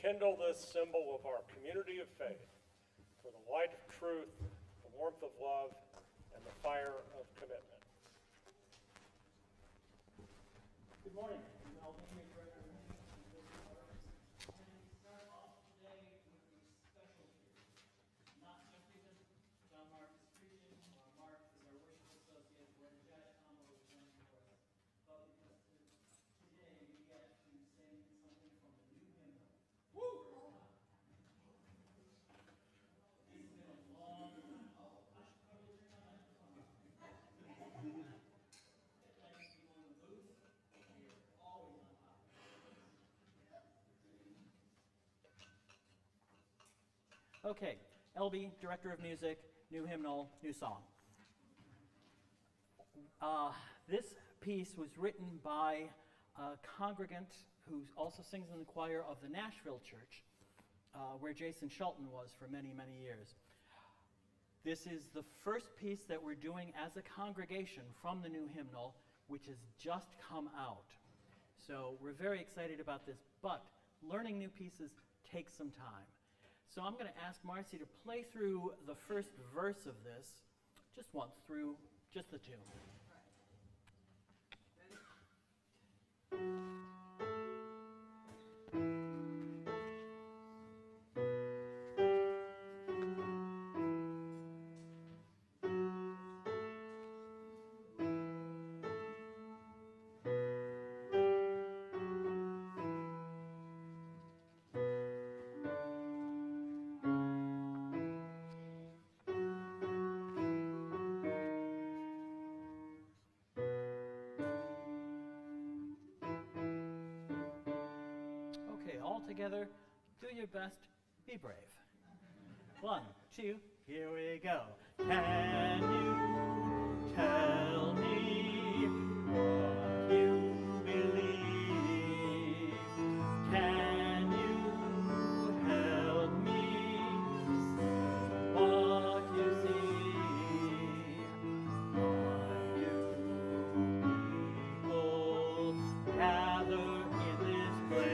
kindle this symbol of our community of faith for the light of truth, the warmth of love, and the fire of commitment. Good morning. John-Marc is preaching. Mark is our worship associate. We're energetic combo with John for us. But because today we get to sing something from the new hymnal. Woo! This has been a long time. Oh, I should probably turn on my phone. Thanks people in the booth. You're always on top. Okay, LB, Director of Music. New hymnal, new song. This piece was written by a congregant who also sings in the choir of the Nashville Church, where Jason Shelton was for many, many years. This is the first piece that we're doing as a congregation from the new hymnal, which has just come out. So we're very excited about this, but learning new pieces takes some time. So I'm going to ask Marcy to play through the first verse of this, just once, through just the tune. All together, do your best, be brave. 1, 2, here we go. Can you tell me what you believe? Can you help me see what you see? Why do people gather in this place?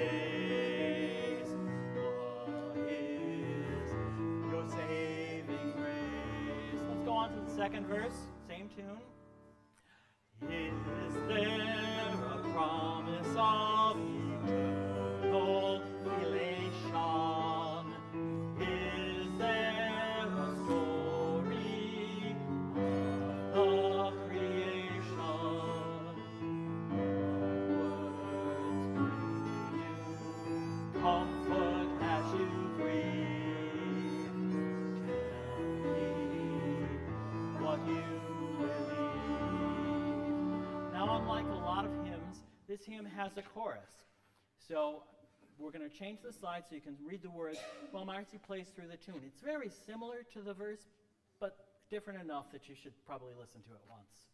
Second verse, same tune. Is there a promise of eternal relation? Is there a story of the creation? Words bring you comfort as you grieve. What you believe. Now, unlike a lot of hymns, this hymn has a chorus. So we're going to change the slide so you can read the words while Marcy plays through the tune. It's very similar to the verse, but different enough that you should probably listen to it once.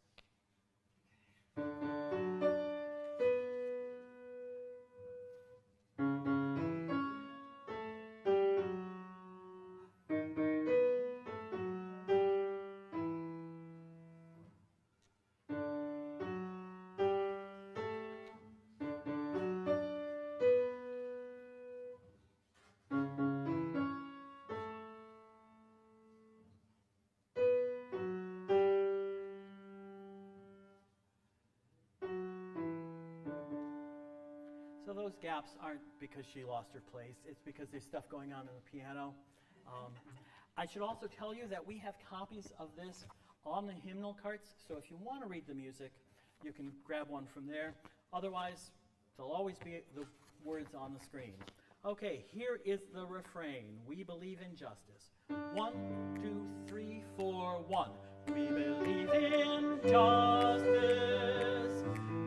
So those gaps aren't because she lost her place. It's because there's stuff going on in the piano. I should also tell you that we have copies of this on the hymnal carts. So if you want to read the music, you can grab one from there. Otherwise, there'll always be the words on the screen. Okay, here is the refrain. We believe in justice. 1, 2, 3, 4, 1. We believe in justice.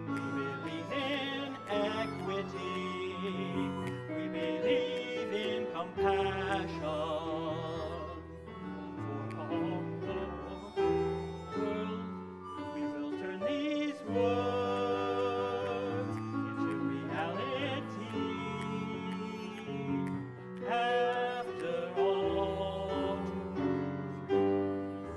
We believe in equity. We believe in compassion for all the world. We will turn these words into reality. After all, yes,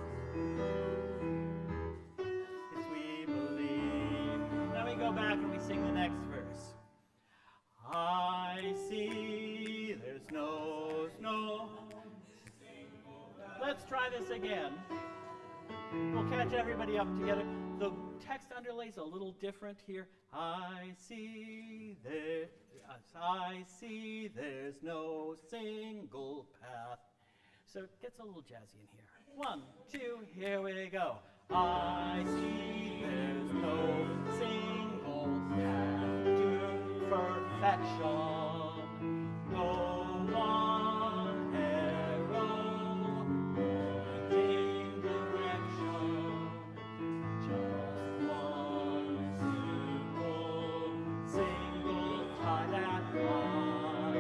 we believe. Now we go back and we sing the next verse. I see there's no snow. Let's try this again. We'll catch everybody up together. The text underlay's a little different here. I see there's no single path. So it gets a little jazzy in here. 1, 2, here we go. I see there's no single path to perfection. No one arrow pointing direction. Just one single tie that binds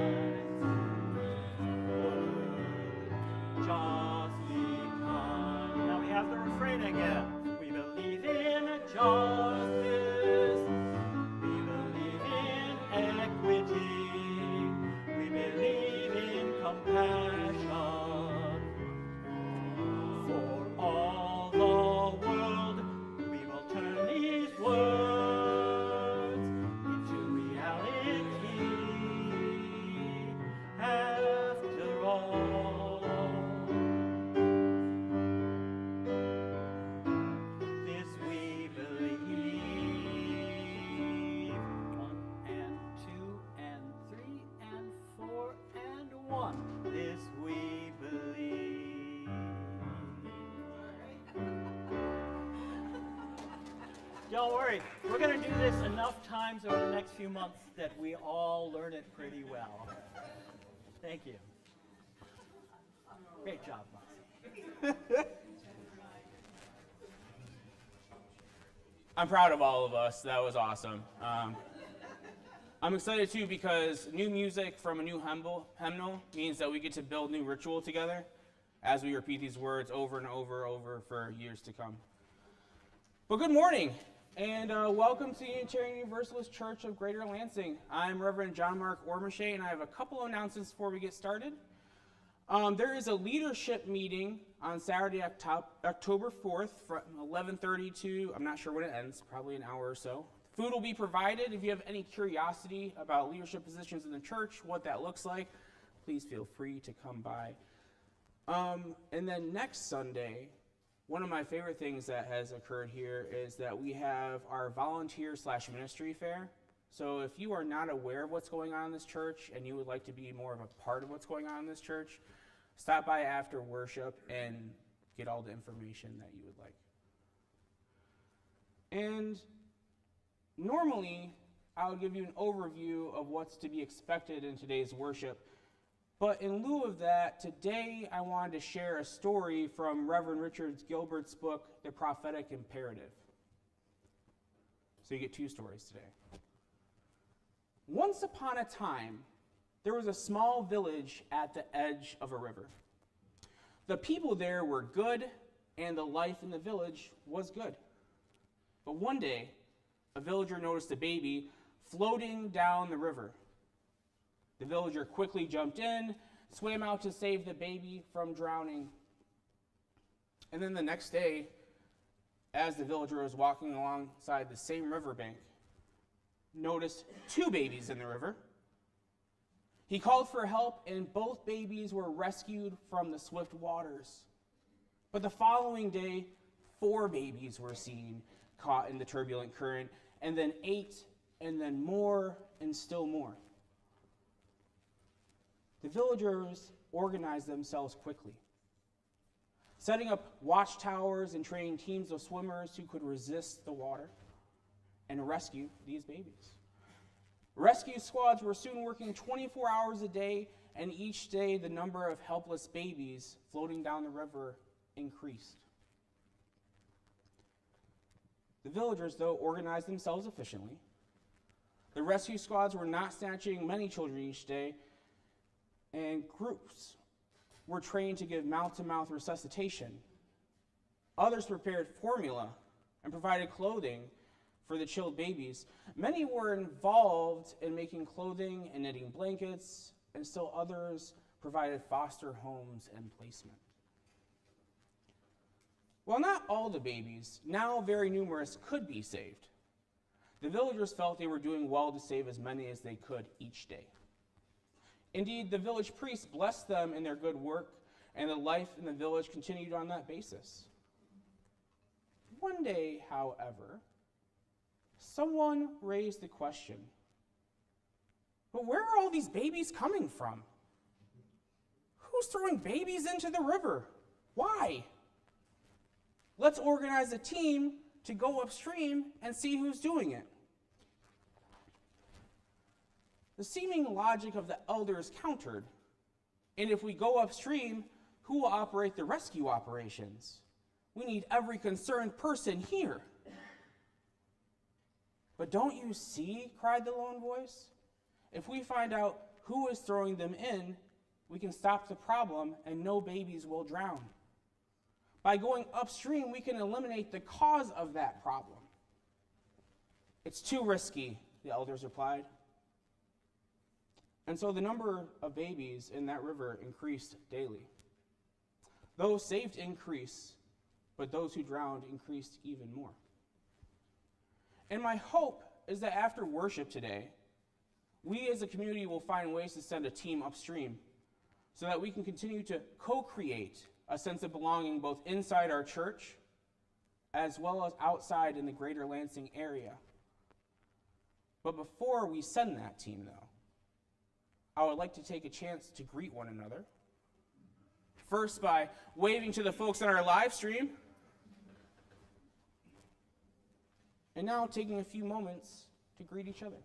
just because. Now we have the refrain again. We believe in justice. We believe in equity. We believe in compassion for all the world. We will turn these words into reality. After all, this we believe. 1 and 2 and 3 and 4 and 1. This we believe. Don't worry, we're going to do this enough times over the next few months that we all learn it pretty well. Thank you. Great job, Marcy. I'm proud of all of us. That was awesome. I'm excited too because new music from a new hymnal means that we get to build new ritual together as we repeat these words over and over for years to come. Well, good morning and welcome to Unitarian Universalist Church of Greater Lansing. I'm Reverend John-Marc Ormechea and I have a couple of announcements before we get started. There is a leadership meeting on Saturday, October 4th from 11:30 to, I'm not sure when it ends, probably an hour or so. Food will be provided. If you have any curiosity about leadership positions in the church, what that looks like, please feel free to come by. And then next Sunday, one of my favorite things that has occurred here is that we have our volunteer/ministry fair. So if you are not aware of what's going on in this church and you would like to be more of a part of what's going on in this church, stop by after worship and get all the information that you would like. And normally, I would give you an overview of what's to be expected in today's worship. But in lieu of that, today I wanted to share a story from Reverend Richard Gilbert's book, The Prophetic Imperative. So you get two stories today. Once upon a time, there was a small village at the edge of a river. The people there were good, and the life in the village was good. But one day, a villager noticed a baby floating down the river. The villager quickly jumped in, swam out to save the baby from drowning. And then the next day, as the villager was walking alongside the same riverbank, noticed two babies in the river. He called for help, and both babies were rescued from the swift waters. But the following day, 4 babies were seen caught in the turbulent current, and then 8, and then more, and still more. The villagers organized themselves quickly, setting up watchtowers and training teams of swimmers who could resist the water and rescue these babies. Rescue squads were soon working 24 hours a day, and each day the number of helpless babies floating down the river increased. The villagers, though, organized themselves efficiently. The rescue squads were not snatching many children each day, and groups were trained to give mouth-to-mouth resuscitation. Others prepared formula and provided clothing for the chilled babies. Many were involved in making clothing and knitting blankets, and still others provided foster homes and placement. While not all the babies, now very numerous, could be saved, the villagers felt they were doing well to save as many as they could each day. Indeed, the village priest blessed them in their good work, and the life in the village continued on that basis. One day, however, someone raised the question, but where are all these babies coming from? Who's throwing babies into the river? Why? Let's organize a team to go upstream and see who's doing it. The seeming logic of the elders countered. And if we go upstream, who will operate the rescue operations? We need every concerned person here. But don't you see, cried the lone voice, if we find out who is throwing them in, we can stop the problem and no babies will drown. By going upstream, we can eliminate the cause of that problem. It's too risky, the elders replied. And so the number of babies in that river increased daily. Those saved increased, but those who drowned increased even more. And my hope is that after worship today, we as a community will find ways to send a team upstream so that we can continue to co-create a sense of belonging both inside our church as well as outside in the greater Lansing area. But before we send that team, though, I would like to take a chance to greet one another. First, by waving to the folks on our live stream. And now taking a few moments to greet each other.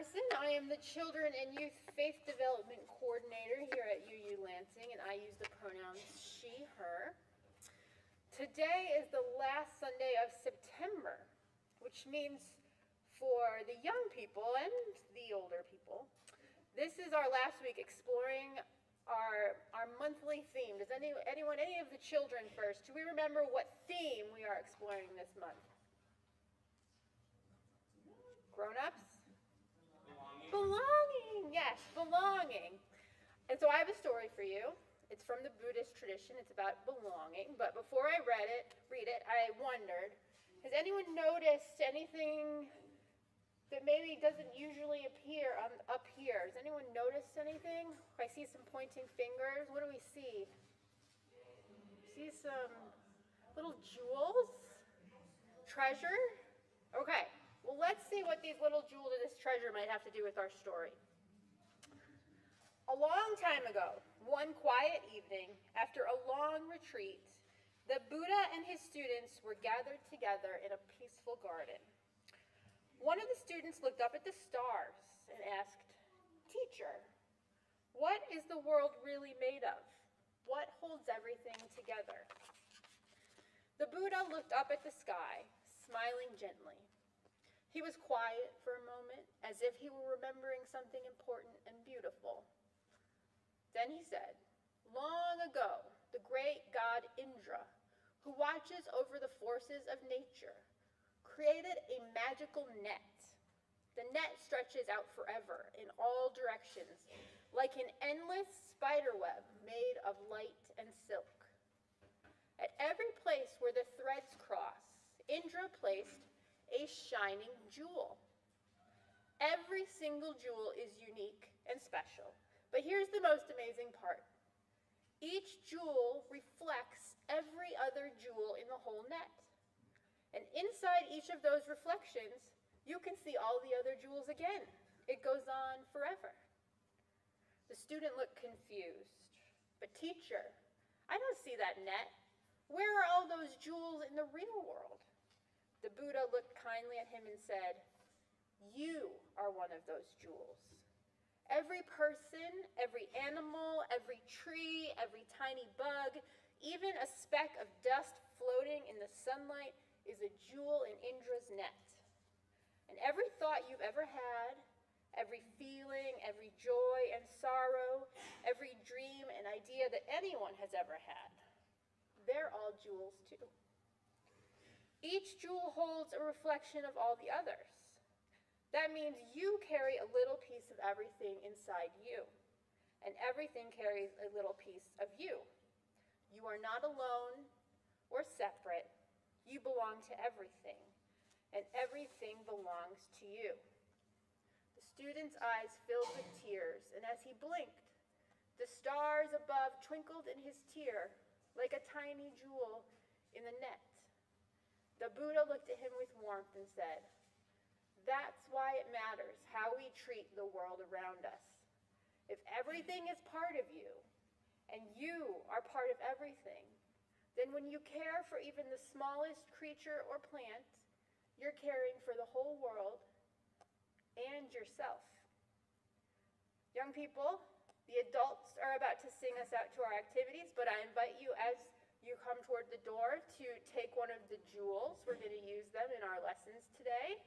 Carson. I am the Children and Youth Faith Development Coordinator here at UU Lansing, and I use the pronouns she, her. Today is the last Sunday of September, which means for the young people and the older people, this is our last week exploring our monthly theme. Does any of the children first, do we remember what theme we are exploring this month? Grown-ups? Belonging, yes, belonging. And so I have a story for you. It's from the Buddhist tradition. It's about belonging. But before I read it, I wondered, has anyone noticed anything that maybe doesn't usually appear up here? Has anyone noticed anything? I see some pointing fingers. What do we see? See some little jewels? Treasure? Okay. Well, let's see what these little jewels of this treasure might have to do with our story. A long time ago, one quiet evening, after a long retreat, the Buddha and his students were gathered together in a peaceful garden. One of the students looked up at the stars and asked, "Teacher, what is the world really made of? What holds everything together?" The Buddha looked up at the sky, smiling gently. He was quiet for a moment, as if he were remembering something important and beautiful. Then he said, "Long ago, the great god Indra, who watches over the forces of nature, created a magical net. The net stretches out forever in all directions, like an endless spiderweb made of light and silk. At every place where the threads cross, Indra placed a shining jewel. Every single jewel is unique and special. But here's the most amazing part. Each jewel reflects every other jewel in the whole net. And inside each of those reflections, you can see all the other jewels again. It goes on forever." The student looked confused. "But teacher, I don't see that net. Where are all those jewels in the real world?" The Buddha looked kindly at him and said, "You are one of those jewels. Every person, every animal, every tree, every tiny bug, even a speck of dust floating in the sunlight is a jewel in Indra's net. And every thought you've ever had, every feeling, every joy and sorrow, every dream and idea that anyone has ever had, they're all jewels too. Each jewel holds a reflection of all the others. That means you carry a little piece of everything inside you, and everything carries a little piece of you. You are not alone or separate. You belong to everything, and everything belongs to you." The student's eyes filled with tears, and as he blinked, the stars above twinkled in his tear like a tiny jewel in the net. The Buddha looked at him with warmth and said, "That's why it matters how we treat the world around us. If everything is part of you, and you are part of everything, then when you care for even the smallest creature or plant, you're caring for the whole world and yourself." Young people, the adults are about to sing us out to our activities, but I invite you as you come toward the door to take one of the jewels. We're going to use them in our lessons today.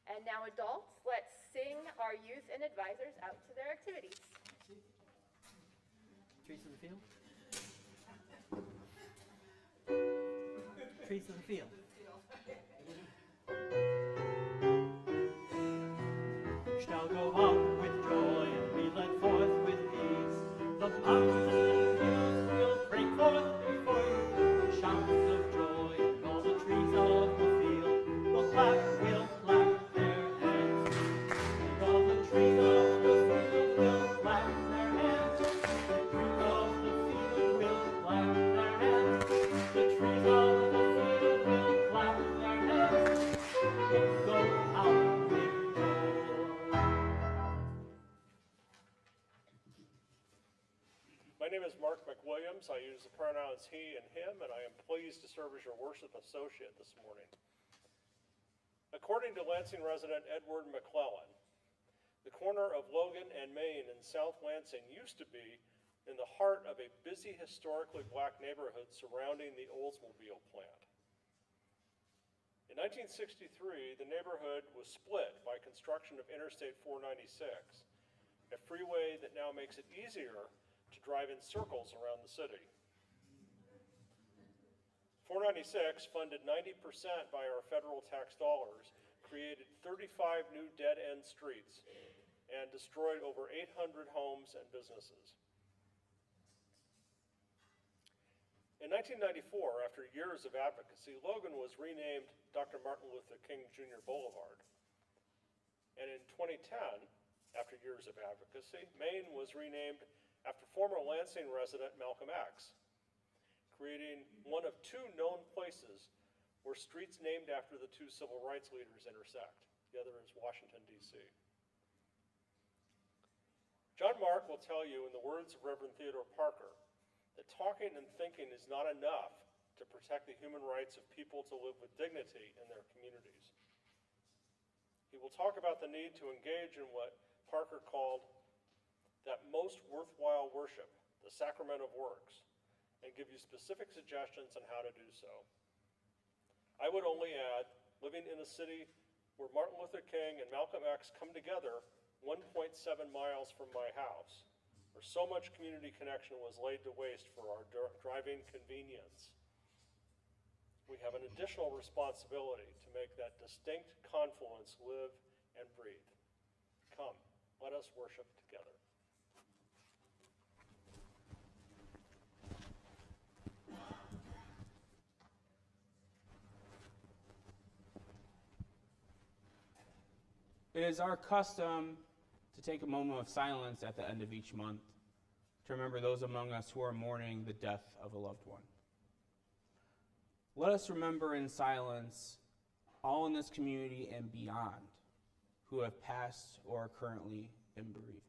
And now adults, let's sing our youth and advisors out to their activities. Trees of the field. Trees of the field. Shall go out with joy and be led forth with peace. The mountains and hills will break forth before you. Shouts of joy and all the trees of the field will clap their hands. And all the trees of the field will clap their hands. The trees of the field will clap their hands. The trees of the field will clap their hands. We'll go out with joy. My name is Mark McWilliams. I use the pronouns he and him, and I am pleased to serve as your worship associate this morning. According to Lansing resident Edward McClellan, the corner of Logan and Main in South Lansing used to be in the heart of a busy, historically black neighborhood surrounding the Oldsmobile plant. In 1963, the neighborhood was split by construction of Interstate 496, a freeway that now makes it easier to drive in circles around the city. 496, funded 90% by our federal tax dollars, created 35 new dead-end streets and destroyed over 800 homes and businesses. In 1994, after years of advocacy, Logan was renamed Dr. Martin Luther King Jr. Boulevard. And in 2010, after years of advocacy, Maine was renamed after former Lansing resident Malcolm X, creating one of two known places where streets named after the two civil rights leaders intersect. The other is Washington, D.C. John-Marc will tell you, in the words of Reverend Theodore Parker, that talking and thinking is not enough to protect the human rights of people to live with dignity in their communities. He will talk about the need to engage in what Parker called that most worthwhile worship, the sacrament of works, and give you specific suggestions on how to do so. I would only add, living in a city where Martin Luther King and Malcolm X come together 1.7 miles from my house, where so much community connection was laid to waste for our driving convenience, we have an additional responsibility to make that distinct confluence live and breathe. Come, let us worship together. It is our custom to take a moment of silence at the end of each month to remember those among us who are mourning the death of a loved one. Let us remember in silence all in this community and beyond who have passed or are currently in bereavement.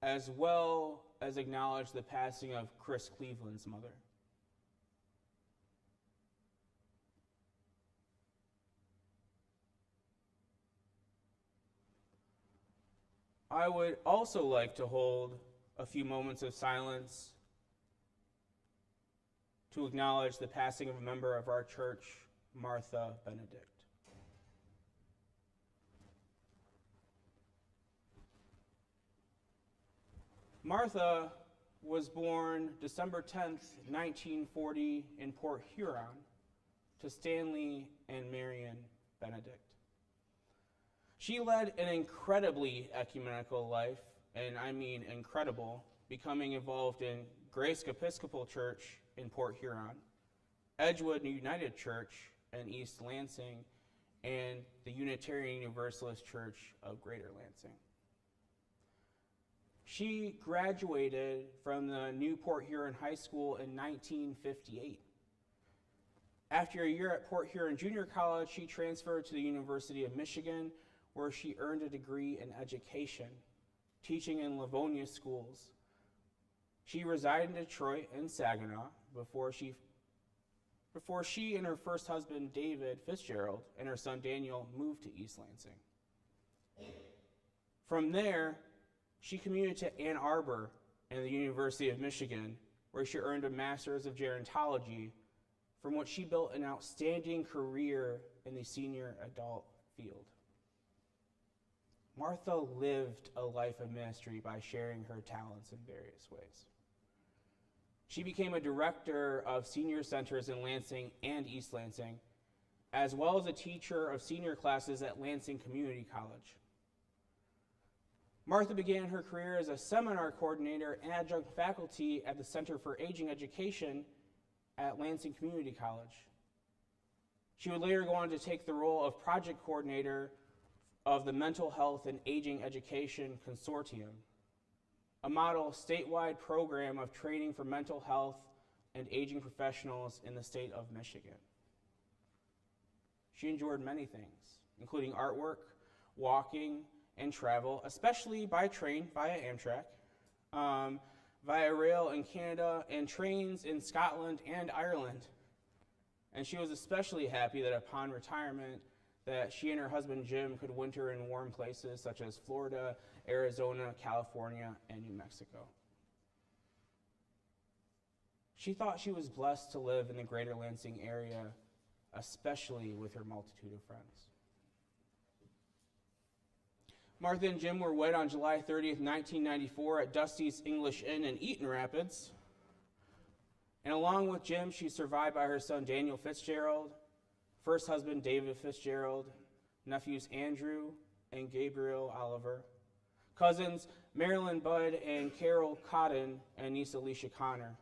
As well as acknowledge the passing of Chris Cleveland's mother. I would also like to hold a few moments of silence to acknowledge the passing of a member of our church, Martha Benedict. Martha was born December 10th, 1940 in Port Huron to Stanley and Marion Benedict. She led an incredibly ecumenical life, and I mean incredible, becoming involved in Grace Episcopal Church in Port Huron, Edgewood United Church in East Lansing, and the Unitarian Universalist Church of Greater Lansing. She graduated from the new Port Huron High School in 1958. After a year at Port Huron Junior College, she transferred to the University of Michigan, where she earned a degree in education, teaching in Livonia schools. She resided in Detroit and Saginaw before she and her first husband, David Fitzgerald, and her son, Daniel, moved to East Lansing. From there, she commuted to Ann Arbor and the University of Michigan, where she earned a master's of gerontology, from which she built an outstanding career in the senior adult field. Martha lived a life of ministry by sharing her talents in various ways. She became a director of senior centers in Lansing and East Lansing, as well as a teacher of senior classes at Lansing Community College. Martha began her career as a seminar coordinator and adjunct faculty at the Center for Aging Education at Lansing Community College. She would later go on to take the role of project coordinator of the Mental Health and Aging Education Consortium, a model statewide program of training for mental health and aging professionals in the state of Michigan. She enjoyed many things, including artwork, walking, and travel, especially by train via Amtrak, via rail in Canada, and trains in Scotland and Ireland. and she was especially happy that upon retirement that she and her husband Jim could winter in warm places such as Florida, Arizona, California, and New Mexico. She thought she was blessed to live in the greater Lansing area, especially with her multitude of friends. Martha and Jim were wed on July 30th, 1994 at Dusty's English Inn in Eaton Rapids. And along with Jim, she's survived by her son Daniel Fitzgerald, first husband David Fitzgerald, nephews Andrew and Gabriel Oliver, cousins Marilyn Budd and Carol Cotton, and niece Alicia Connor.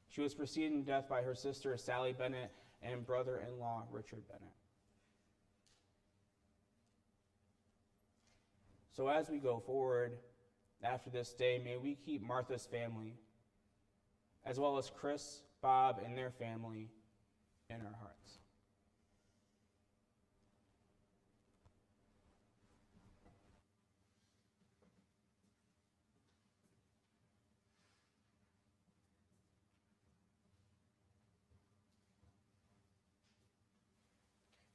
She was preceded to death by her sister Sally Bennett and brother-in-law Richard Bennett. So as we go forward after this day, may we keep Martha's family, as well as Chris, Bob, and their family in our hearts.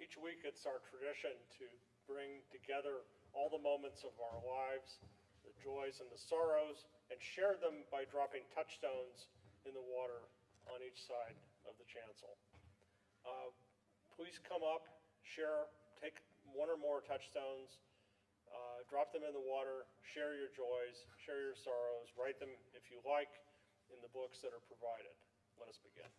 Each week it's our tradition to bring together all the moments of our lives, the joys and the sorrows, and share them by dropping touchstones in the water on each side of the chancel. Please come up, share, take one or more touchstones, drop them in the water, share your joys, share your sorrows, write them, if you like, in the books that are provided. Let us begin.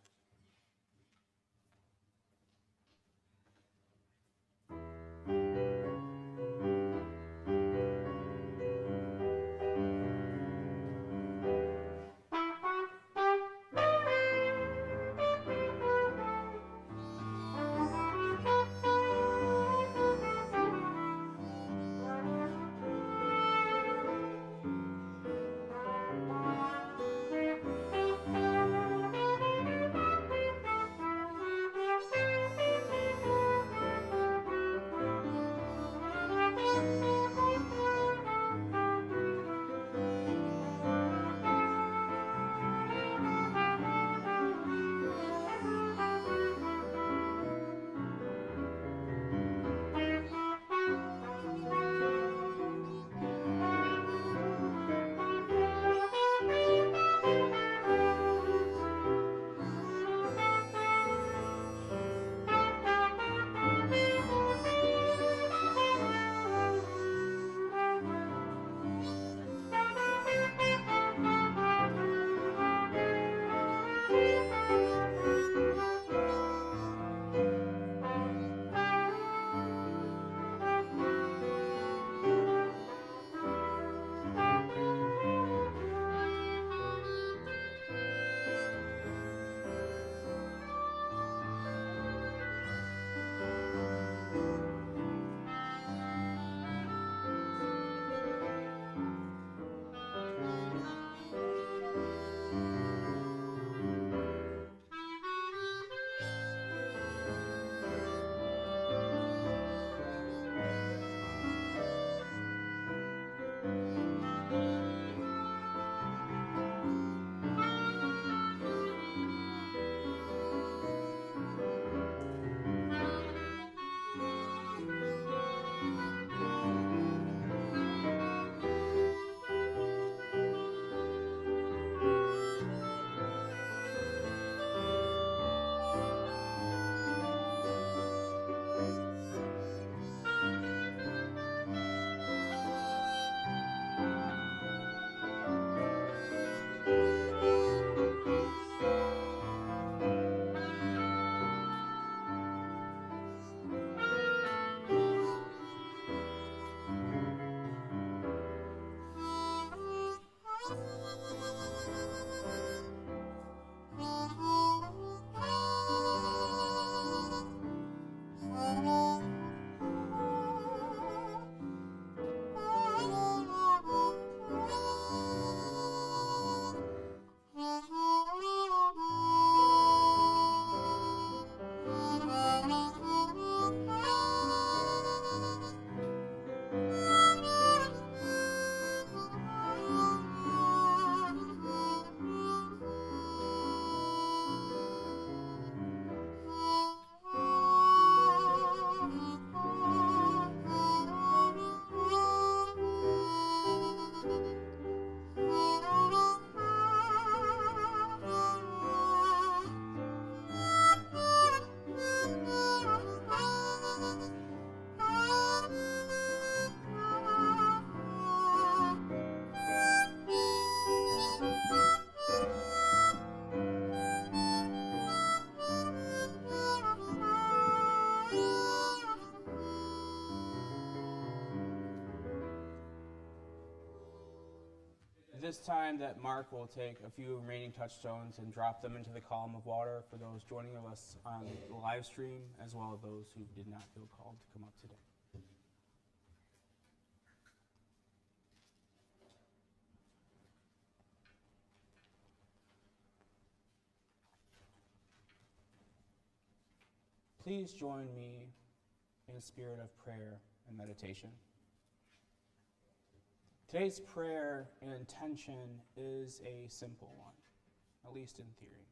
this time that Mark will take a few remaining touchstones and drop them into the column of water for those joining us on the live stream, as well as those who did not feel called to come up today. Please join me in a spirit of prayer and meditation. Today's prayer and intention is a simple one, at least in theory.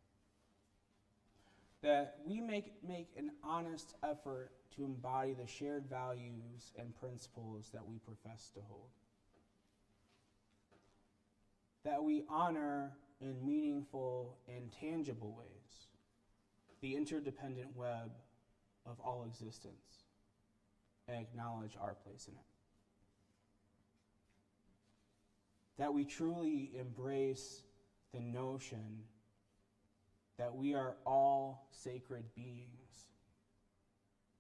That we make an honest effort to embody the shared values and principles that we profess to hold. That we honor in meaningful and tangible ways the interdependent web of all existence and acknowledge our place in it. That we truly embrace the notion that we are all sacred beings,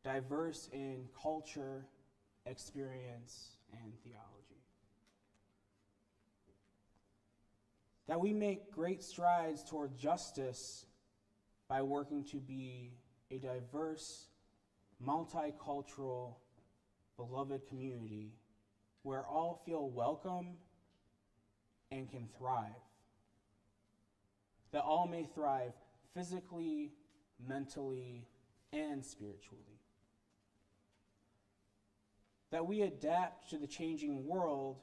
diverse in culture, experience, and theology. That we make great strides toward justice by working to be a diverse, multicultural, beloved community where all feel welcome and can thrive. That all may thrive physically, mentally, and spiritually. That we adapt to the changing world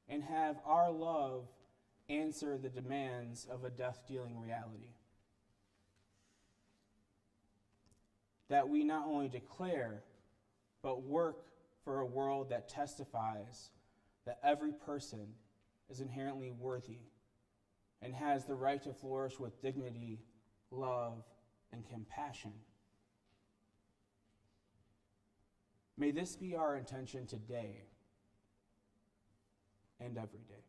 and have our love answer the demands of a death-dealing reality. That we not only declare, but work for a world that testifies that every person is inherently worthy and has the right to flourish with dignity, love, and compassion. May this be our intention today and every day.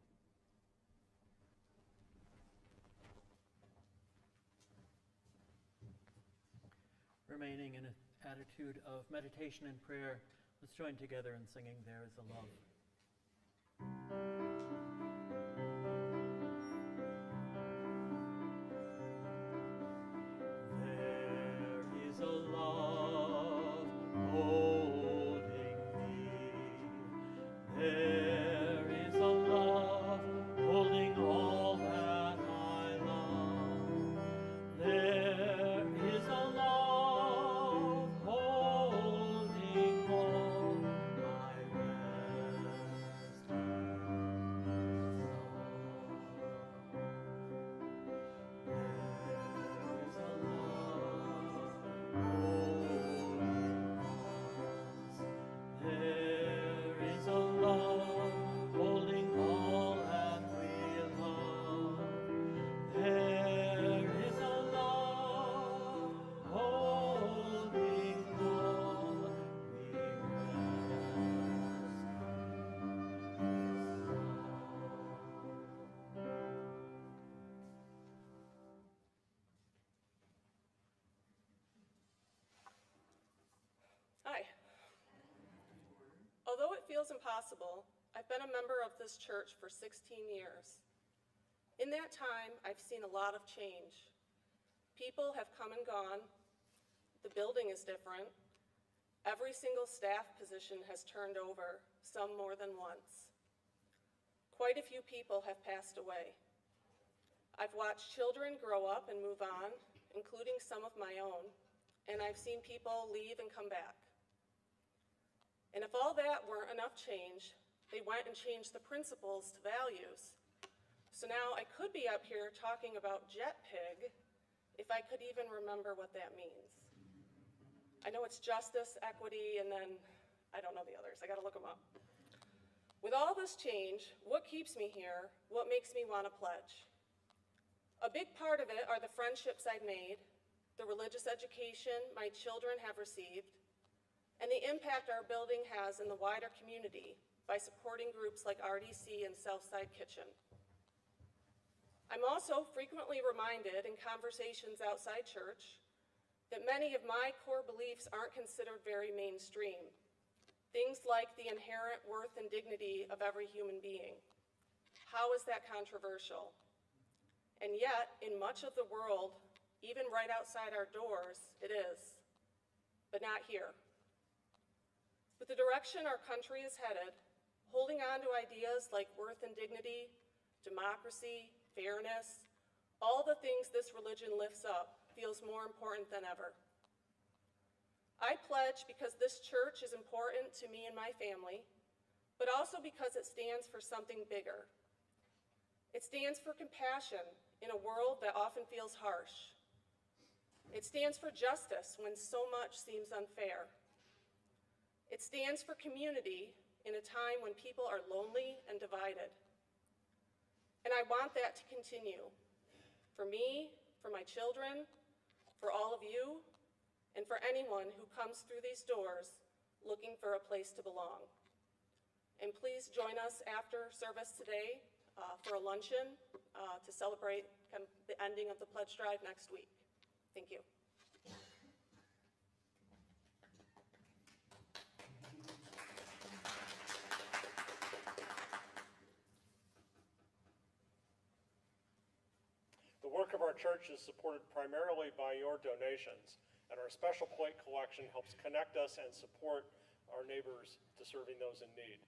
Remaining in an attitude of meditation and prayer, let's join together in singing There Is a Love. There is a love holding me. There is a love holding all that I love. There is a love holding all my rest in love. There is a love holding all that we love. There is a love holding all we Hi. Although it feels impossible, I've been a member of this church for 16 years. In that time, I've seen a lot of change. People have come and gone. The building is different. Every single staff position has turned over, some more than once. Quite a few people have passed away. I've watched children grow up and move on, including some of my own, and I've seen people leave and come back. And if all that weren't enough change, they went and changed the principles to values. So now I could be up here talking about jet pig if I could even remember what that means. I know it's justice, equity, and then I don't know the others. I gotta look them up. With all this change, what keeps me here? What makes me want to pledge? A big part of it are the friendships I've made, the religious education my children have received, and the impact our building has in the wider community by supporting groups like RDC and Southside Kitchen. I'm also frequently reminded in conversations outside church that many of my core beliefs aren't considered very mainstream. Things like the inherent worth and dignity of every human being, How is that controversial? And yet, in much of the world, even right outside our doors, it is, but not here. With the direction our country is headed, holding on to ideas like worth and dignity, democracy, fairness, all the things this religion lifts up feels more important than ever. I pledge because this church is important to me and my family, but also because it stands for something bigger. It stands for compassion in a world that often feels harsh. It stands for justice when so much seems unfair. It stands for community in a time when people are lonely and divided. And I want that to continue. For me, for my children, for all of you, and for anyone who comes through these doors looking for a place to belong. And please join us after service today for a luncheon to celebrate the ending of the pledge drive next week. Thank you. The work of our church is supported primarily by your donations, and our special plate collection helps connect us and support our neighbors to serving those in need.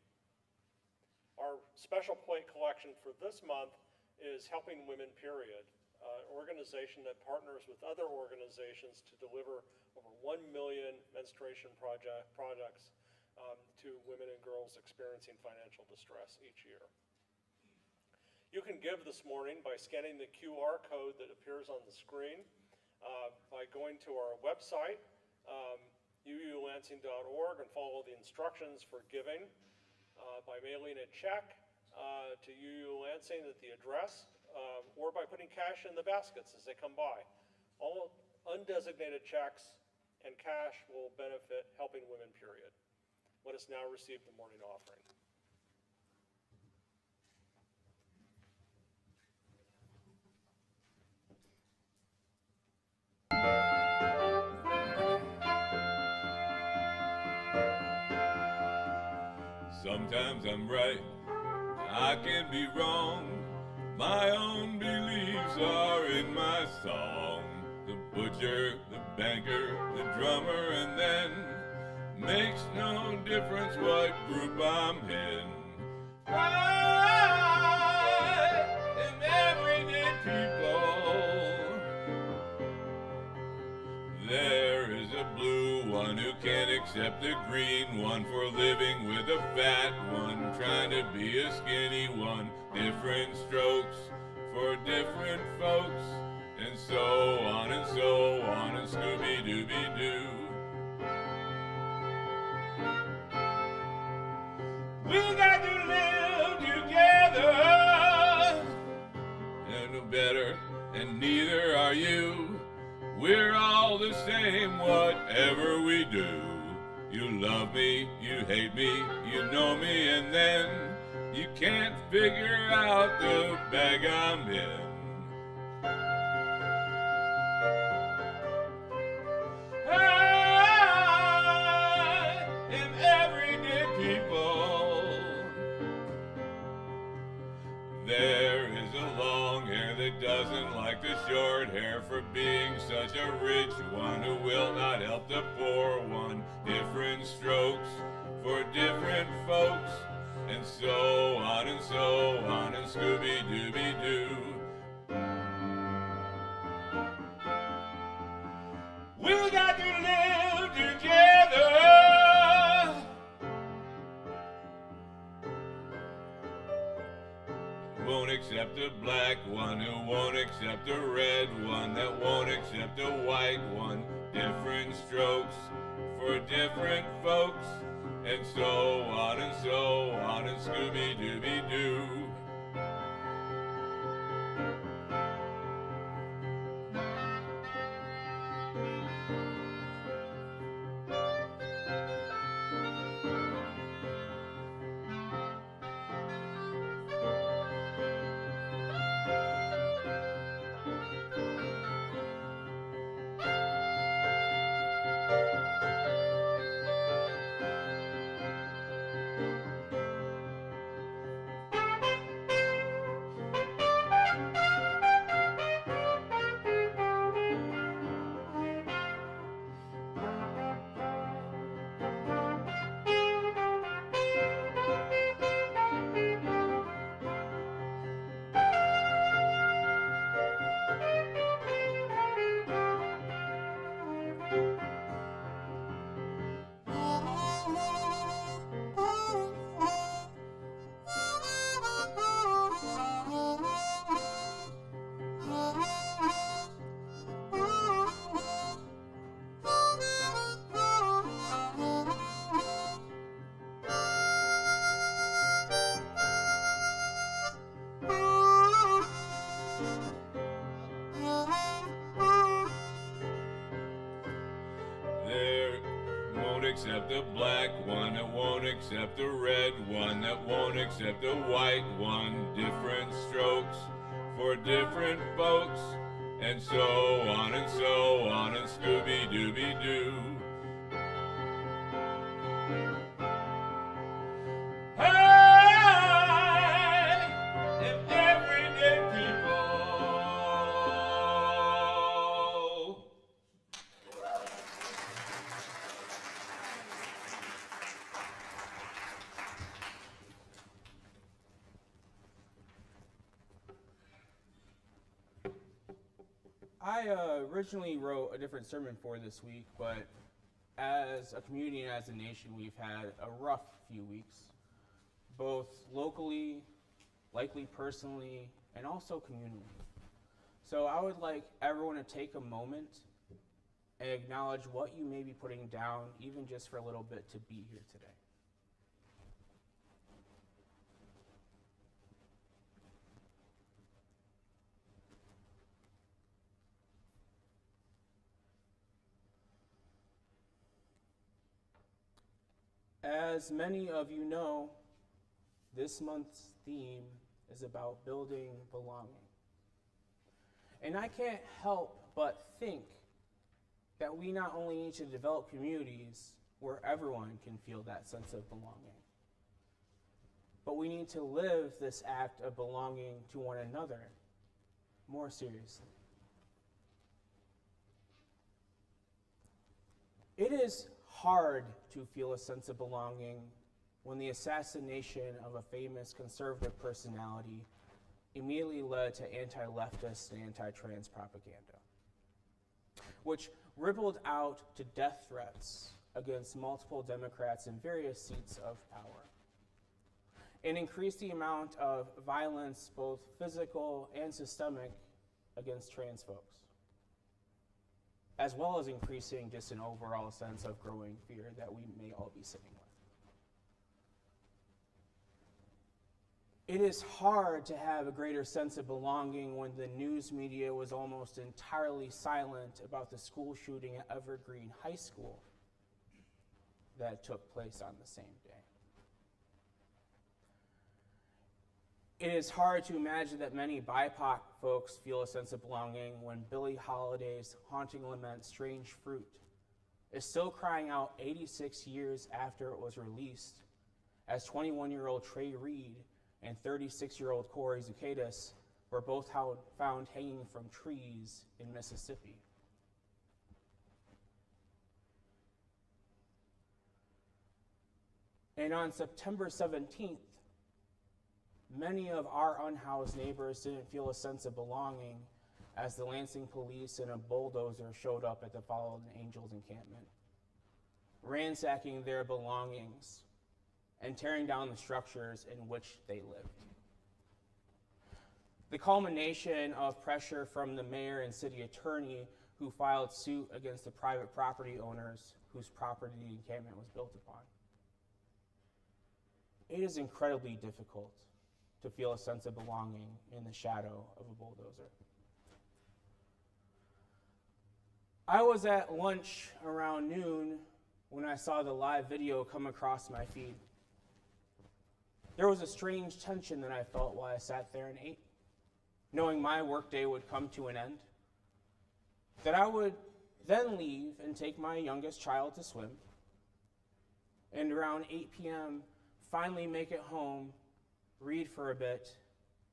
Our special plate collection for this month is Helping Women, Period, an organization that partners with other organizations to deliver over 1 million menstruation projects to women and girls experiencing financial distress each year. You can give this morning by scanning the QR code that appears on the screen, by going to our website, uulansing.org, and follow the instructions for giving, by mailing a check to UU Lansing at the address, or by putting cash in the baskets as they come by. All undesignated checks and cash will benefit Helping Women, Period. Let us now receive the morning offering. Sometimes I'm right, I can be wrong. My own beliefs are in my song. The butcher, the banker, the drummer, and then makes no difference what group I'm in. I am everyday people. There is a blue one who can't accept a green one, for living with a fat one, trying to be a skinny one. Different strokes for different folks, and so on and so on, and Scooby-Dooby-Doo. We got to live together, and no better, and neither are you. We're all the same, whatever we do. You love me, you hate me, you know me, and then you can't figure out the bag I'm in. I am everyday people. There is a long hair that doesn't like the short hair, for being such a rich one who will not help the poor one. Different strokes for different folks, and so on and so on, and Scooby-Dooby-Doo. We got to live together. Won't accept a black one, who won't accept a red one, that won't accept a white one. Different strokes for different folks, and so on and so on, and Scooby-Dooby-Doo. accept a black one, that won't accept a red one, that won't accept a white one. Different strokes for different folks, and so on and so on, and Scooby-Dooby-Doo. I originally wrote a different sermon for this week, but as a community and as a nation, we've had a rough few weeks, both locally, likely personally, and also communally. So I would like everyone to take a moment and acknowledge what you may be putting down, even just for a little bit, to be here today. As many of you know, this month's theme is about building belonging. And I can't help but think that we not only need to develop communities where everyone can feel that sense of belonging, but we need to live this act of belonging to one another more seriously. It is hard to feel a sense of belonging when the assassination of a famous conservative personality immediately led to anti-leftist and anti-trans propaganda, which rippled out to death threats against multiple Democrats in various seats of power, and increased the amount of violence, both physical and systemic, against trans folks, as well as increasing just an overall sense of growing fear that we may all be sitting with. It is hard to have a greater sense of belonging when the news media was almost entirely silent about the school shooting at Evergreen High School that took place on the same day. It is hard to imagine that many BIPOC folks feel a sense of belonging when Billie Holiday's haunting lament, Strange Fruit, is still crying out 86 years after it was released, as 21-year-old Trey Reed and 36-year-old Corey Zucadis were both found hanging from trees in Mississippi. And on September 17th, many of our unhoused neighbors didn't feel a sense of belonging as the Lansing police and a bulldozer showed up at the Fallen Angels encampment, ransacking their belongings and tearing down the structures in which they lived. The culmination of pressure from the mayor and city attorney who filed suit against the private property owners whose property the encampment was built upon. It is incredibly difficult to feel a sense of belonging in the shadow of a bulldozer. I was at lunch around noon when I saw the live video come across my feed. There was a strange tension that I felt while I sat there and ate, knowing my workday would come to an end, that I would then leave and take my youngest child to swim, and around 8 p.m., finally make it home, read for a bit,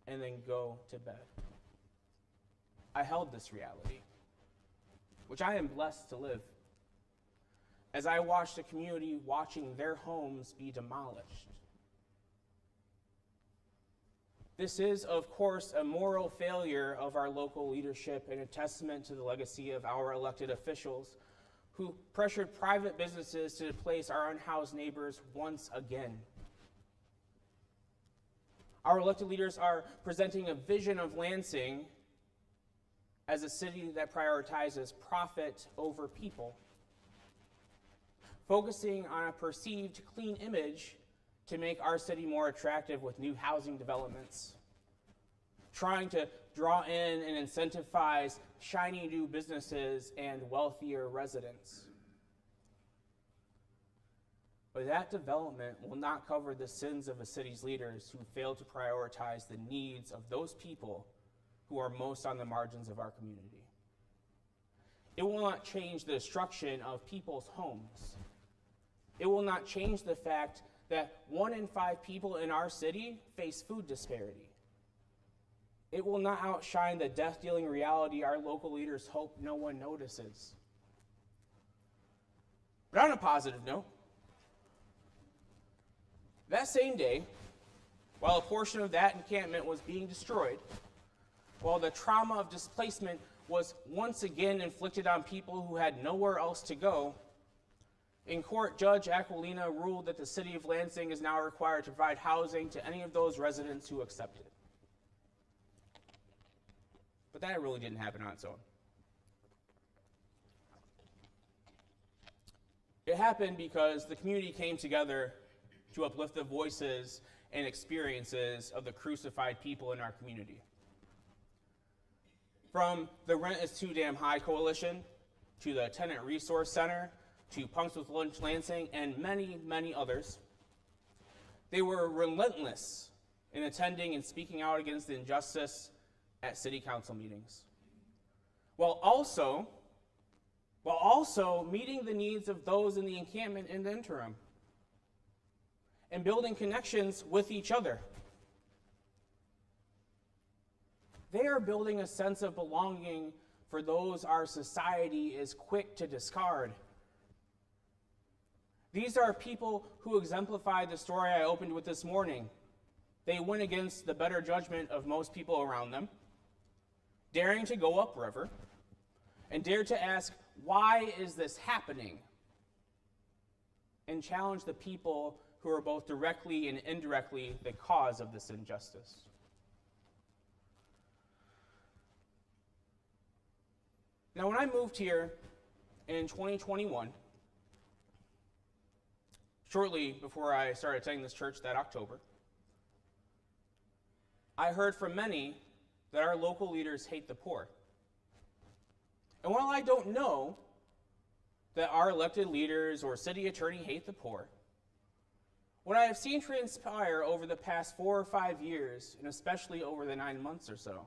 and then go to bed. I held this reality, which I am blessed to live, as I watched a community watching their homes be demolished. This is, of course, a moral failure of our local leadership and a testament to the legacy of our elected officials who pressured private businesses to displace our unhoused neighbors once again. Our elected leaders are presenting a vision of Lansing as a city that prioritizes profit over people, focusing on a perceived clean image to make our city more attractive with new housing developments, trying to draw in and incentivize shiny new businesses and wealthier residents. But that development will not cover the sins of a city's leaders who fail to prioritize the needs of those people who are most on the margins of our community. It will not change the destruction of people's homes. It will not change the fact that 1 in 5 people in our city face food disparity. It will not outshine the death-dealing reality our local leaders hope no one notices. But on a positive note, that same day, while a portion of that encampment was being destroyed, while the trauma of displacement was once again inflicted on people who had nowhere else to go, in court, Judge Aquilina ruled that the city of Lansing is now required to provide housing to any of those residents who accept it. But that really didn't happen on its own. It happened because the community came together to uplift the voices and experiences of the crucified people in our community. From the Rent is Too Damn High Coalition, to the Tenant Resource Center, to Punks with Lunch Lansing, and many, many others, they were relentless in attending and speaking out against the injustice at city council meetings, while also meeting the needs of those in the encampment in the interim, and building connections with each other. They are building a sense of belonging for those our society is quick to discard. These are people who exemplify the story I opened with this morning. They went against the better judgment of most people around them, daring to go upriver, and dare to ask, why is this happening? And challenge the people who are both directly and indirectly the cause of this injustice. Now, when I moved here in 2021, shortly before I started attending this church that October, I heard from many that our local leaders hate the poor. And while I don't know that our elected leaders or city attorney hate the poor, what I have seen transpire over the past 4 or 5 years, and especially over the 9 months or so,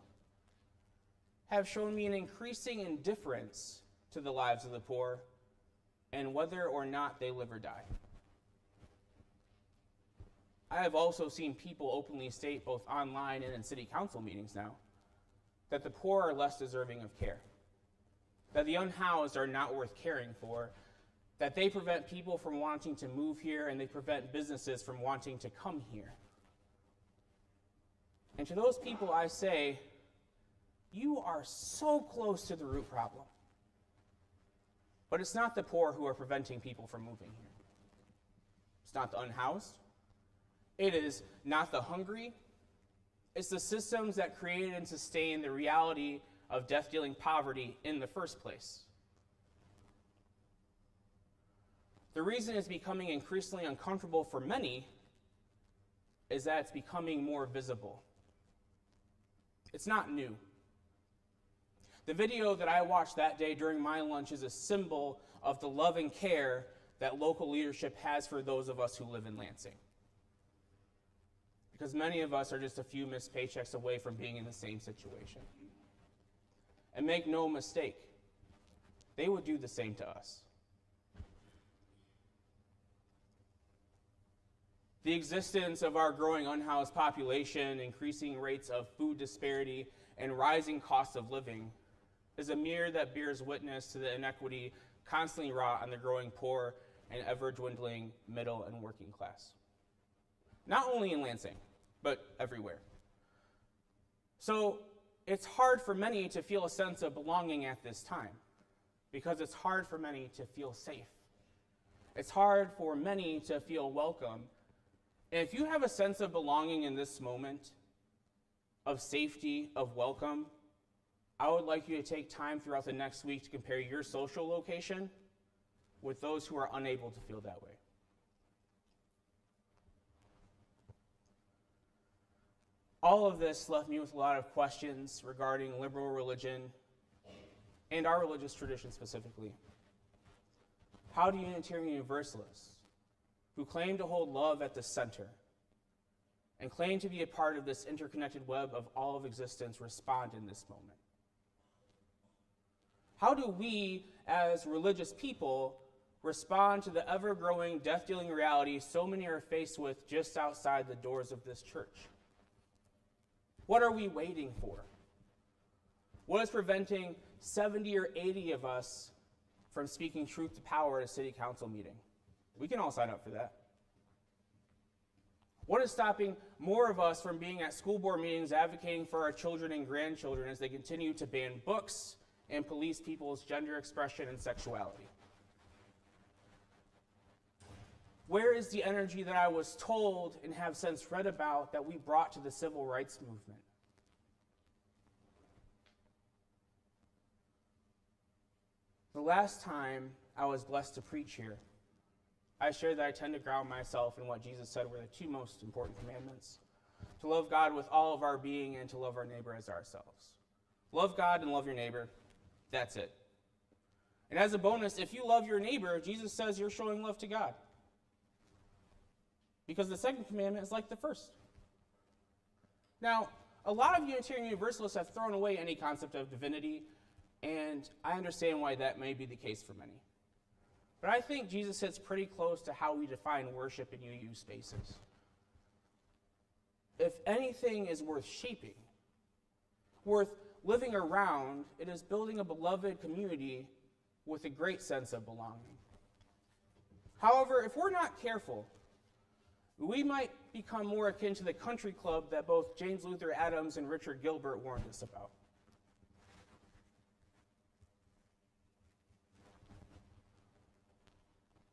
have shown me an increasing indifference to the lives of the poor and whether or not they live or die. I have also seen people openly state, both online and in city council meetings now, that the poor are less deserving of care, that the unhoused are not worth caring for, that they prevent people from wanting to move here, and they prevent businesses from wanting to come here. And to those people I say, you are so close to the root problem. But it's not the poor who are preventing people from moving here. It's not the unhoused. It is not the hungry. It's the systems that created and sustain the reality of death-dealing poverty in the first place. The reason it's becoming increasingly uncomfortable for many is that it's becoming more visible. It's not new. The video that I watched that day during my lunch is a symbol of the love and care that local leadership has for those of us who live in Lansing. Because many of us are just a few missed paychecks away from being in the same situation. And make no mistake, they would do the same to us. The existence of our growing unhoused population, increasing rates of food disparity, and rising costs of living is a mirror that bears witness to the inequity constantly wrought on the growing poor and ever-dwindling middle and working class. Not only in Lansing, but everywhere. So it's hard for many to feel a sense of belonging at this time, because it's hard for many to feel safe. It's hard for many to feel welcome. And if you have a sense of belonging in this moment, of safety, of welcome, I would like you to take time throughout the next week to compare your social location with those who are unable to feel that way. All of this left me with a lot of questions regarding liberal religion and our religious tradition specifically. How do Unitarian Universalists who claim to hold love at the center and claim to be a part of this interconnected web of all of existence respond in this moment? How do we, as religious people, respond to the ever-growing, death-dealing reality so many are faced with just outside the doors of this church? What are we waiting for? What is preventing 70 or 80 of us from speaking truth to power at a city council meeting? We can all sign up for that. What is stopping more of us from being at school board meetings advocating for our children and grandchildren as they continue to ban books and police people's gender expression and sexuality? Where is the energy that I was told and have since read about that we brought to the civil rights movement? The last time I was blessed to preach here, I shared that I tend to ground myself in what Jesus said were the two most important commandments: to love God with all of our being and to love our neighbor as ourselves. Love God and love your neighbor. That's it. And as a bonus, if you love your neighbor, Jesus says you're showing love to God. Because the second commandment is like the first. Now, a lot of Unitarian Universalists have thrown away any concept of divinity, and I understand why that may be the case for many. But I think Jesus hits pretty close to how we define worship in UU spaces. If anything is worth shaping, worth living around, it is building a beloved community with a great sense of belonging. However, if we're not careful, we might become more akin to the country club that both James Luther Adams and Richard Gilbert warned us about.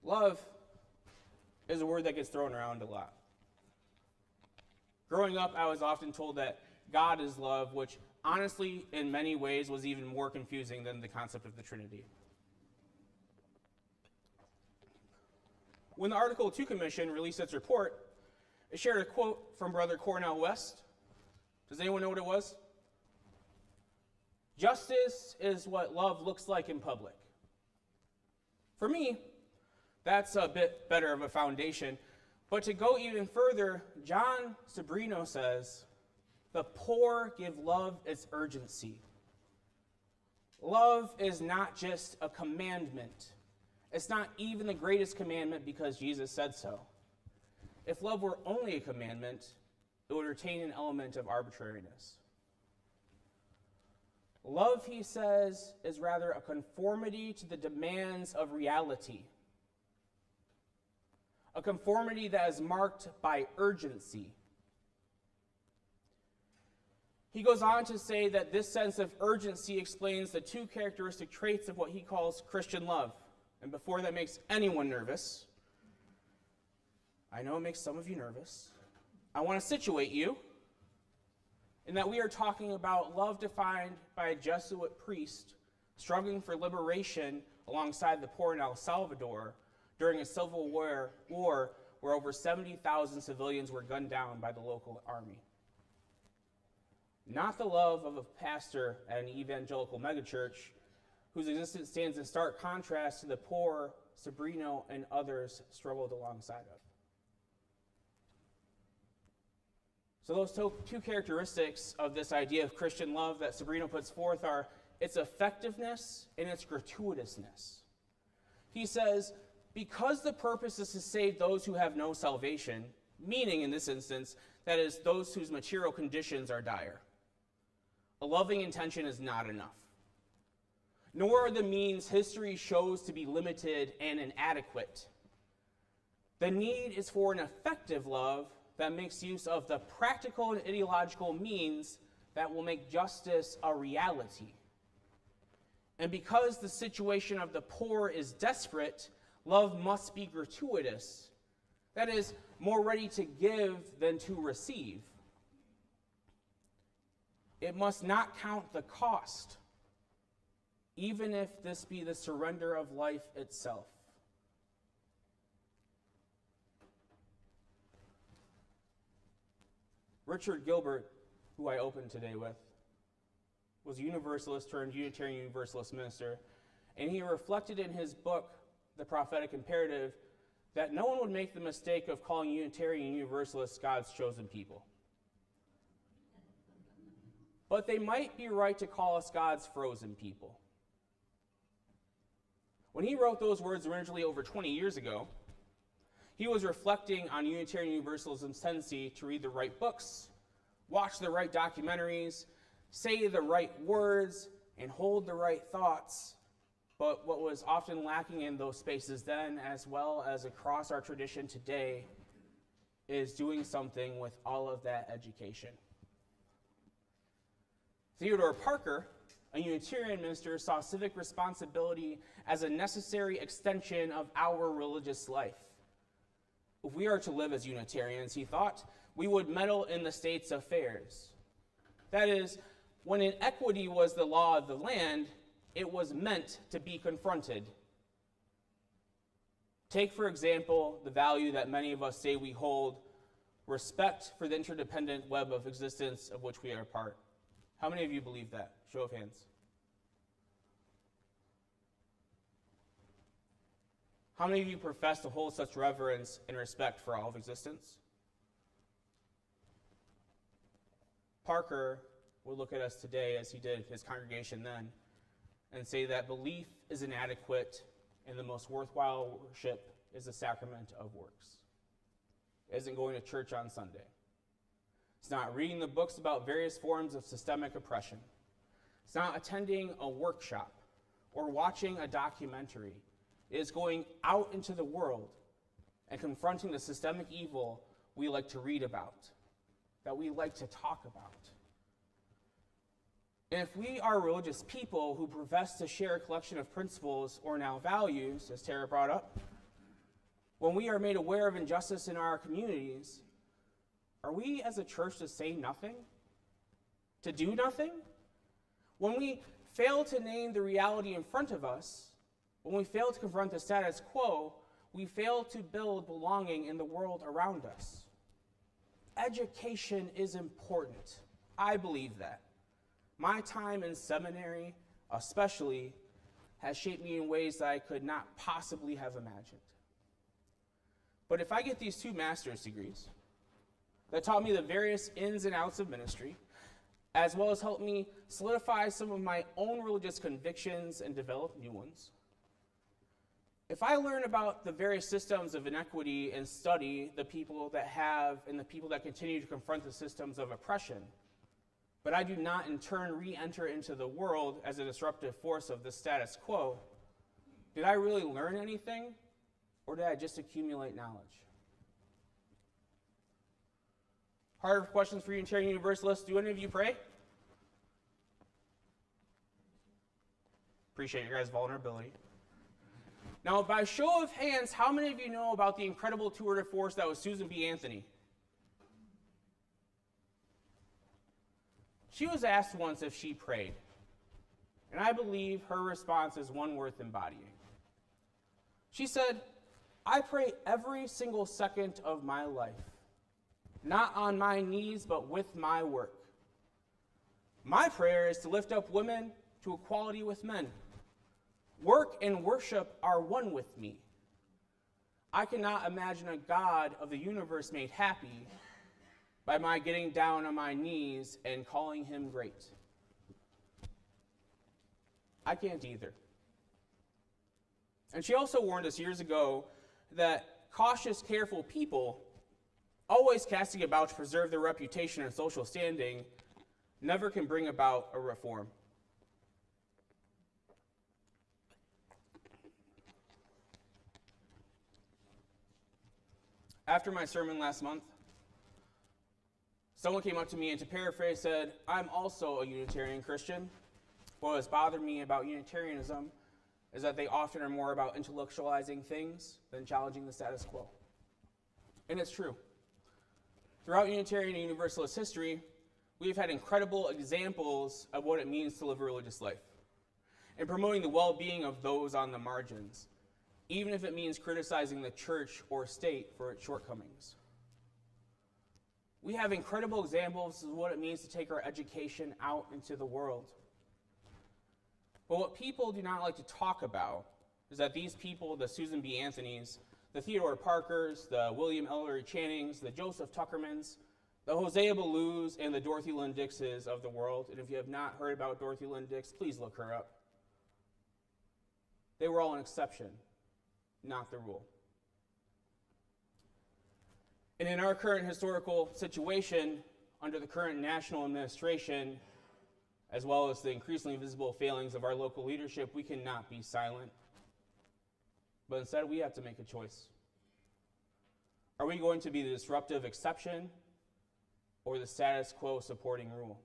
Love is a word that gets thrown around a lot. Growing up, I was often told that God is love, which honestly, in many ways, was even more confusing than the concept of the Trinity. When the Article 2 Commission released its report, it shared a quote from Brother Cornel West. Does anyone know what it was? "Justice is what love looks like in public." For me, that's a bit better of a foundation. But to go even further, John Sobrino says, "The poor give love its urgency." Love is not just a commandment. It's not even the greatest commandment because Jesus said so. If love were only a commandment, it would retain an element of arbitrariness. Love, he says, is rather a conformity to the demands of reality. A conformity that is marked by urgency. He goes on to say that this sense of urgency explains the two characteristic traits of what he calls Christian love. And before that makes anyone nervous, I know it makes some of you nervous, I want to situate you in that we are talking about love defined by a Jesuit priest struggling for liberation alongside the poor in El Salvador during a civil war where over 70,000 civilians were gunned down by the local army. Not the love of a pastor at an evangelical megachurch whose existence stands in stark contrast to the poor Sobrino and others struggled alongside of. So those two characteristics of this idea of Christian love that Sobrino puts forth are its effectiveness and its gratuitousness. He says, because the purpose is to save those who have no salvation, meaning in this instance, that is, those whose material conditions are dire, a loving intention is not enough. Nor are the means history shows to be limited and inadequate. The need is for an effective love that makes use of the practical and ideological means that will make justice a reality. And because the situation of the poor is desperate, love must be gratuitous. That is, more ready to give than to receive. It must not count the cost, even if this be the surrender of life itself. Richard Gilbert, who I opened today with, was a Universalist turned Unitarian Universalist minister, and he reflected in his book, The Prophetic Imperative, that no one would make the mistake of calling Unitarian and Universalists God's chosen people. But they might be right to call us God's frozen people. When he wrote those words originally over 20 years ago, he was reflecting on Unitarian Universalism's tendency to read the right books, watch the right documentaries, say the right words, and hold the right thoughts. But what was often lacking in those spaces then, as well as across our tradition today, is doing something with all of that education. Theodore Parker, a Unitarian minister, saw civic responsibility as a necessary extension of our religious life. If we are to live as Unitarians, he thought, we would meddle in the state's affairs. That is, when inequity was the law of the land, it was meant to be confronted. Take, for example, the value that many of us say we hold, respect for the interdependent web of existence of which we are a part. How many of you believe that? Show of hands. How many of you profess to hold such reverence and respect for all of existence? Parker would look at us today, as he did his congregation then, and say that belief is inadequate and the most worthwhile worship is the sacrament of works. It isn't going to church on Sunday. It's not reading the books about various forms of systemic oppression. It's not attending a workshop or watching a documentary. It is going out into the world and confronting the systemic evil we like to read about, that we like to talk about. And if we are religious people who profess to share a collection of principles or now values, as Tara brought up, when we are made aware of injustice in our communities, are we as a church to say nothing? To do nothing? When we fail to name the reality in front of us, when we fail to confront the status quo, we fail to build belonging in the world around us. Education is important. I believe that. My time in seminary, especially, has shaped me in ways that I could not possibly have imagined. But if I get these 2 master's degrees that taught me the various ins and outs of ministry, as well as helped me solidify some of my own religious convictions and develop new ones, if I learn about the various systems of inequity and study the people that have and the people that continue to confront the systems of oppression, but I do not in turn re-enter into the world as a disruptive force of the status quo, did I really learn anything, or did I just accumulate knowledge? Harder questions for Unitarian Universalists. Do any of you pray? Appreciate your guys' vulnerability. Now, by show of hands, how many of you know about the incredible tour de force that was Susan B. Anthony? She was asked once if she prayed, and I believe her response is one worth embodying. She said, I pray every single second of my life, not on my knees, but with my work. My prayer is to lift up women to equality with men. Work and worship are one with me. I cannot imagine a God of the universe made happy by my getting down on my knees and calling him great. I can't either. And she also warned us years ago that cautious, careful people, always casting about to preserve their reputation and social standing, never can bring about a reform. After my sermon last month, someone came up to me and, to paraphrase, said, I'm also a Unitarian Christian. What has bothered me about Unitarianism is that they often are more about intellectualizing things than challenging the status quo. And it's true. Throughout Unitarian and Universalist history, we've had incredible examples of what it means to live a religious life and promoting the well-being of those on the margins, even if it means criticizing the church or state for its shortcomings. We have incredible examples of what it means to take our education out into the world. But what people do not like to talk about is that these people, the Susan B. Anthonys, the Theodore Parkers, the William Ellery Channings, the Joseph Tuckermans, the Hosea Balloos, and the Dorothy Lynn Dixes of the world. And if you have not heard about Dorothy Lynn Dix, please look her up. They were all an exception, not the rule. And in our current historical situation, under the current national administration, as well as the increasingly visible failings of our local leadership, we cannot be silent. But instead, we have to make a choice. Are we going to be the disruptive exception or the status quo supporting rule?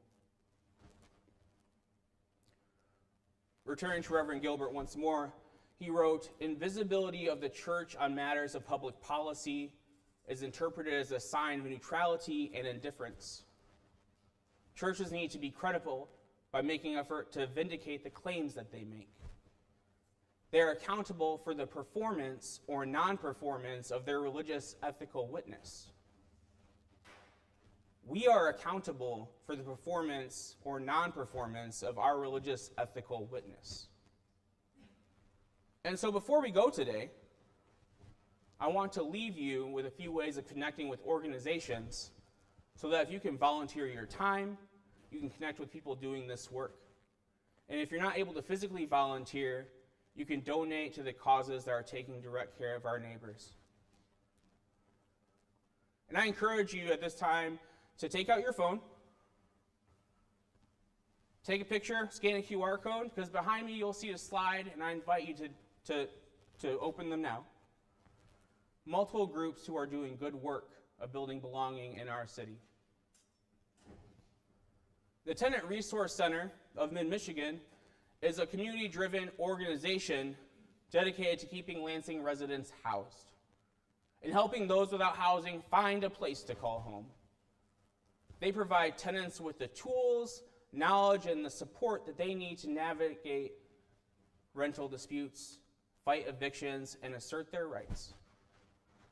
Returning to Reverend Gilbert once more, he wrote, "Invisibility of the church on matters of public policy is interpreted as a sign of neutrality and indifference. Churches need to be credible by making effort to vindicate the claims that they make. They are accountable for the performance or non-performance of their religious ethical witness. We are accountable for the performance or non-performance of our religious ethical witness." And so before we go today, I want to leave you with a few ways of connecting with organizations so that if you can volunteer your time, you can connect with people doing this work. And if you're not able to physically volunteer, you can donate to the causes that are taking direct care of our neighbors. And I encourage you at this time to take out your phone, take a picture, scan a QR code, because behind me you'll see a slide, and I invite you to open them now. Multiple groups who are doing good work of building belonging in our city. The Tenant Resource Center of Mid-Michigan is a community-driven organization dedicated to keeping Lansing residents housed and helping those without housing find a place to call home. They provide tenants with the tools, knowledge, and the support that they need to navigate rental disputes, fight evictions, and assert their rights.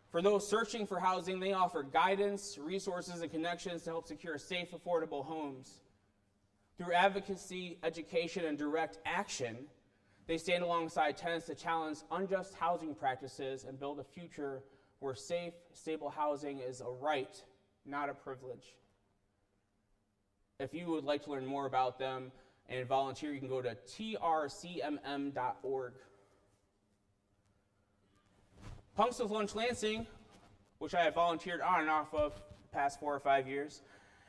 For those searching for housing, they offer guidance, resources, and connections to help secure safe, affordable homes. Through advocacy, education, and direct action, they stand alongside tenants to challenge unjust housing practices and build a future where safe, stable housing is a right, not a privilege. If you would like to learn more about them and volunteer, you can go to trcmm.org. Punks with Lunch Lansing, which I have volunteered on and off of the past 4 or 5 years,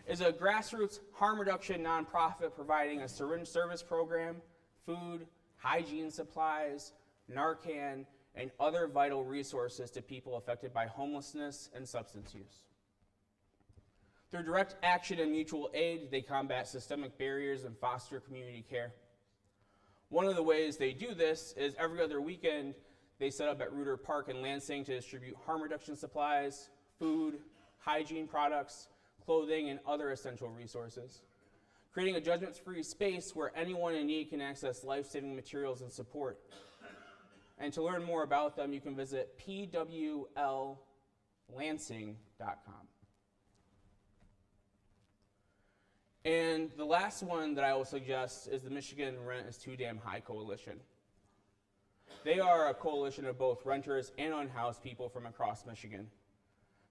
is a grassroots harm reduction nonprofit providing a syringe service program, food, hygiene supplies, Narcan, and other vital resources to people affected by homelessness and substance use. Through direct action and mutual aid, they combat systemic barriers and foster community care. One of the ways they do this is every other weekend, they set up at Reuter Park in Lansing to distribute harm reduction supplies, food, hygiene products, clothing, and other essential resources, creating a judgment-free space where anyone in need can access life-saving materials and support. And to learn more about them, you can visit pwllansing.com. And the last one that I will suggest is the Michigan Rent is Too Damn High Coalition. They are a coalition of both renters and unhoused people from across Michigan,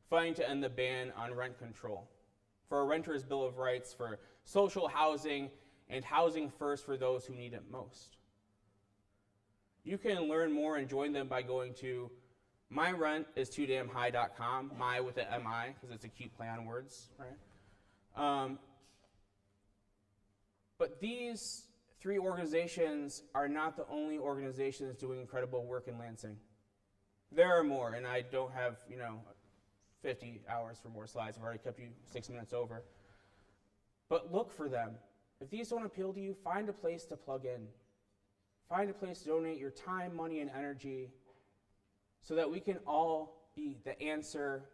fighting to end the ban on rent control, for a renter's bill of rights, for social housing, and housing first for those who need it most. You can learn more and join them by going to myrentis2damnhigh.com, my with an M-I, because it's a cute play on words, right? But these 3 organizations are not the only organizations doing incredible work in Lansing. There are more, and I don't have, 50 hours for more slides. I've already kept you 6 minutes over. But look for them. If these don't appeal to you, find a place to plug in. Find a place to donate your time, money, and energy so that we can all be the answer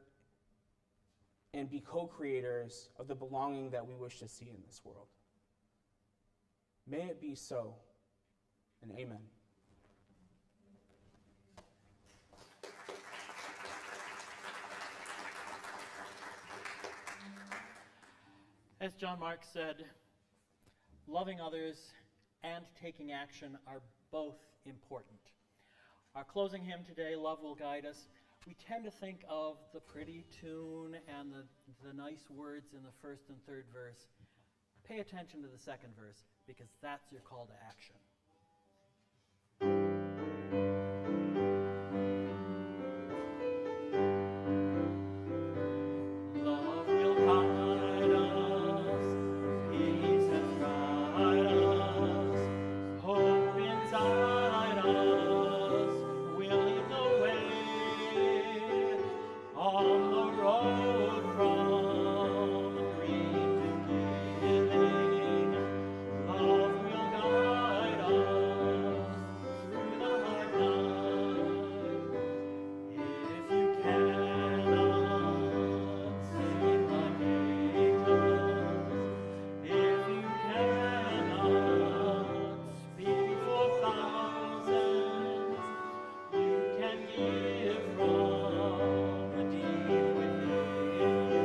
and be co-creators of the belonging that we wish to see in this world. May it be so, and amen. As John-Marc said, loving others and taking action are both important. Our closing hymn today, Love Will Guide Us, we tend to think of the pretty tune and the nice words in the first and third verse. Pay attention to the second verse, because that's your call to action. Love will guide us, peace has brought us, hope inside us will lead the way on the road from greed to giving. Love will guide us through the hard night. If you cannot sing like angels, if you cannot speak for thousands, you can give from the deep within you.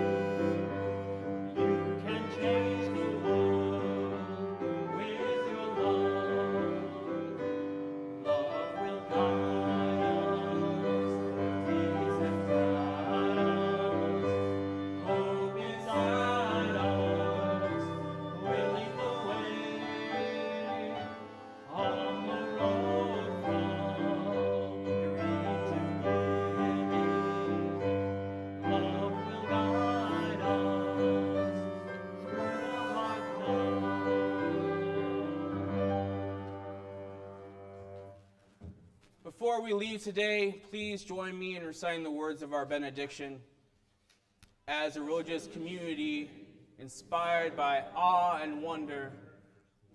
You can change the world with your love. Love will guide us, peace and guide us, hope inside us will lead the way on the road from greed to giving. Love will guide us through the hard night. Before we leave today, please join me in reciting the words of our benediction. As a religious community inspired by awe and wonder,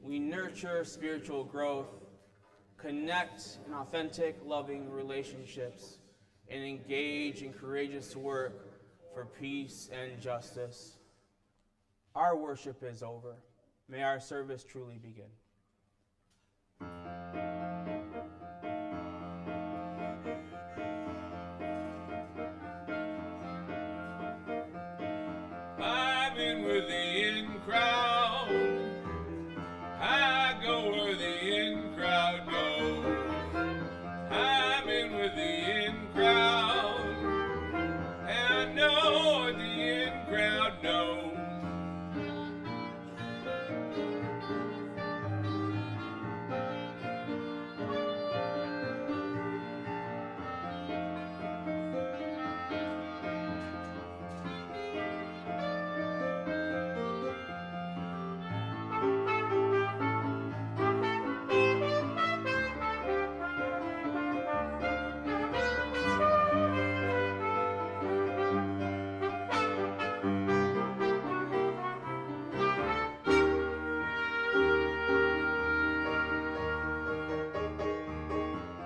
we nurture spiritual growth, connect in authentic, loving relationships, and engage in courageous work for peace and justice. Our worship is over. May our service truly begin. I'm in with the in crowd. I go where the in crowd goes. I'm in with the in crowd. And I know what the in crowd knows.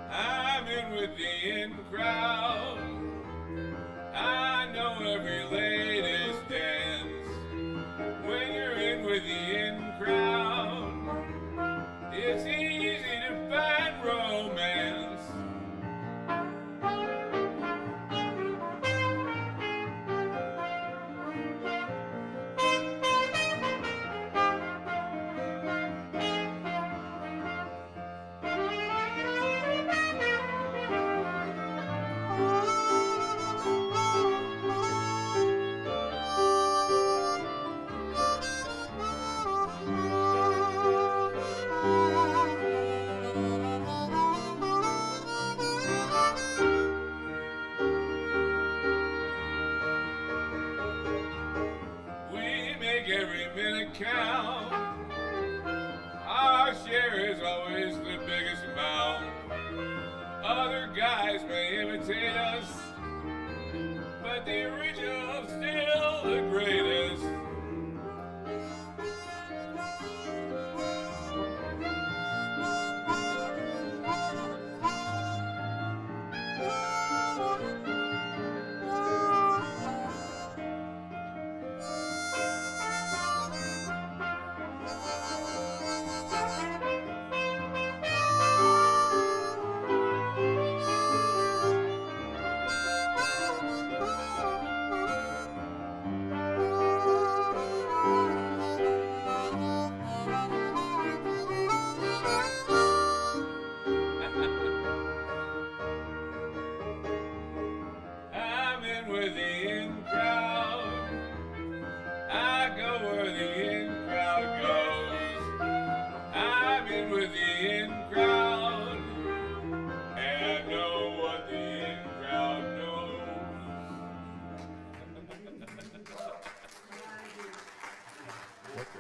I'm in with the in crowd. I know every latest dance. When you're in with the in crowd, it's easy to find romance. We make every minute count. Our share is always the biggest amount. Other guys may imitate us, but the original's still the greatest.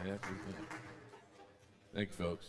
everything. Thank you, folks.